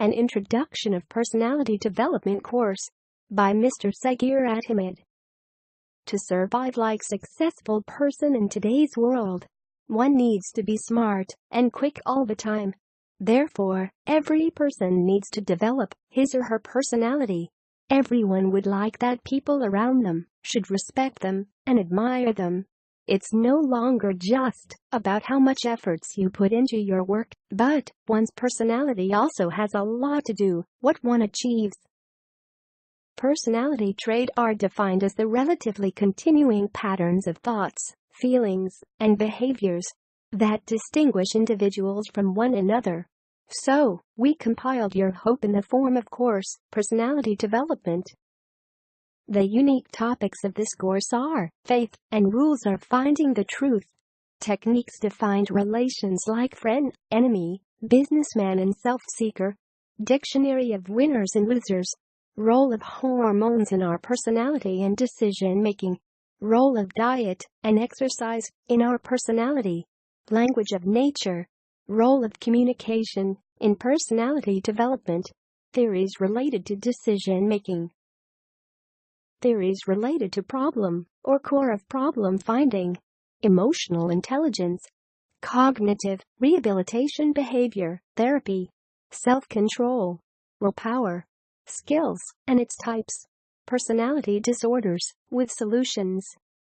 An Introduction of Personality Development course by Mr. Sagheer Ahmed. To survive like a successful person in today's world, one needs to be smart and quick all the time. Therefore, every person needs to develop his or her personality. Everyone would like that people around them should respect them and admire them. It's no longer just about how much efforts you put into your work, but one's personality also has a lot to do what one achieves. Personality traits are defined as the relatively continuing patterns of thoughts, feelings, and behaviors that distinguish individuals from one another. So, we compiled your hope in the form of course, Personality Development. The unique topics of this course are faith and rules are finding the truth, techniques to find relations like friend, enemy, businessman and self-seeker, dictionary of winners and losers, role of hormones in our personality and decision-making, role of diet and exercise in our personality, language of nature, role of communication in personality development, theories related to decision-making, theories related to problem or core of problem finding, emotional intelligence, cognitive, rehabilitation behavior, therapy, self-control, willpower, skills and its types, personality disorders with solutions,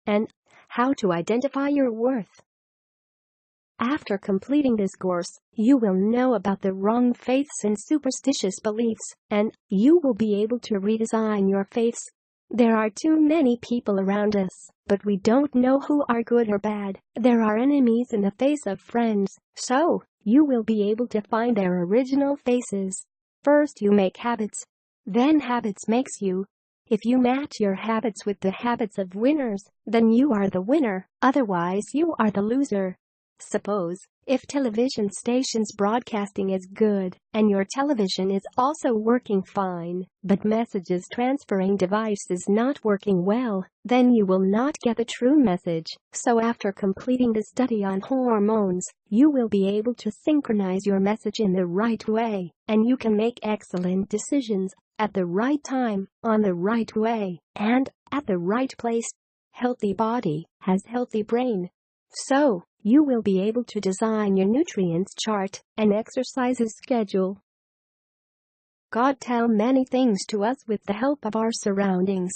and how to identify your worth. After completing this course, you will know about the wrong faiths and superstitious beliefs, and you will be able to redesign your faiths. There are too many people around us, but we don't know who are good or bad. There are enemies in the face of friends, so you will be able to find their original faces. First you make habits, then habits makes you. If you match your habits with the habits of winners, then you are the winner, otherwise you are the loser. Suppose, if television stations broadcasting is good, and your television is also working fine, but messages transferring device is not working well, then you will not get the true message. So after completing the study on hormones, you will be able to synchronize your message in the right way, and you can make excellent decisions at the right time, on the right way, and at the right place. Healthy body has healthy brain. So, you will be able to design your nutrients chart and exercises schedule. God tells many things to us with the help of our surroundings.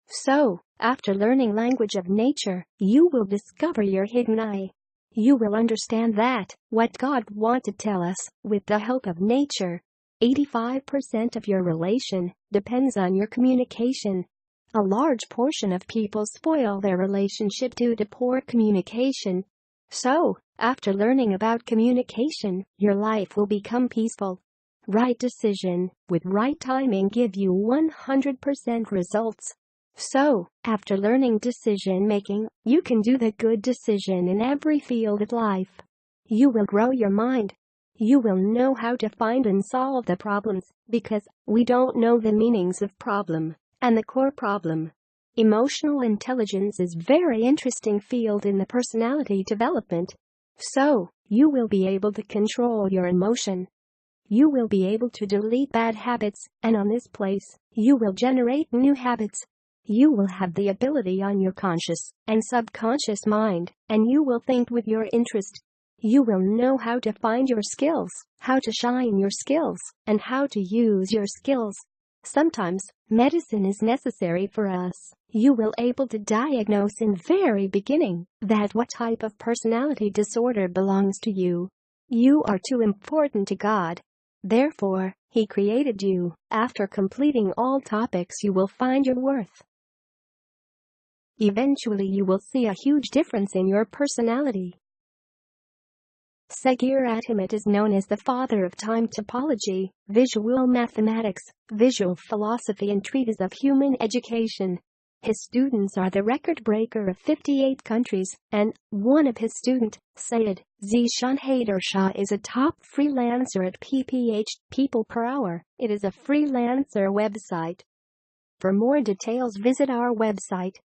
So, after learning language of nature, you will discover your hidden eye. You will understand that what God wants to tell us with the help of nature. 85% of your relation depends on your communication. A large portion of people spoil their relationship due to poor communication. So, after learning about communication, your life will become peaceful. Right decision with right timing give you 100% results. So, after learning decision making, you can do the good decision in every field of life. You will grow your mind. You will know how to find and solve the problems, because we don't know the meanings of problem and the core problem. Emotional intelligence is very interesting field in the personality development. So, you will be able to control your emotion. You will be able to delete bad habits, and on this place, you will generate new habits. You will have the ability on your conscious and subconscious mind, and you will think with your interest. You will know how to find your skills, how to shine your skills, and how to use your skills. Sometimes, medicine is necessary for us. You will able to diagnose in very beginning that what type of personality disorder belongs to you. You are too important to God. Therefore, He created you. After completing all topics you will find your worth. Eventually you will see a huge difference in your personality. Sagheer Ahmed is known as the father of time topology, visual mathematics, visual philosophy and treatise of human education. His students are the record breaker of 58 countries, and one of his students, Syed Zishan Haider Shah, is a top freelancer at PPH, People Per Hour. It is a freelancer website. For more details visit our website,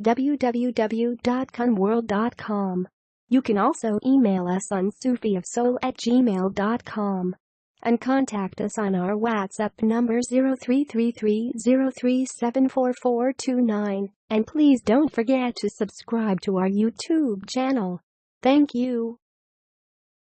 www.kunworld.com. You can also email us on sufiofsoul@gmail.com. and contact us on our WhatsApp number 033303744429. And please don't forget to subscribe to our YouTube channel. Thank you.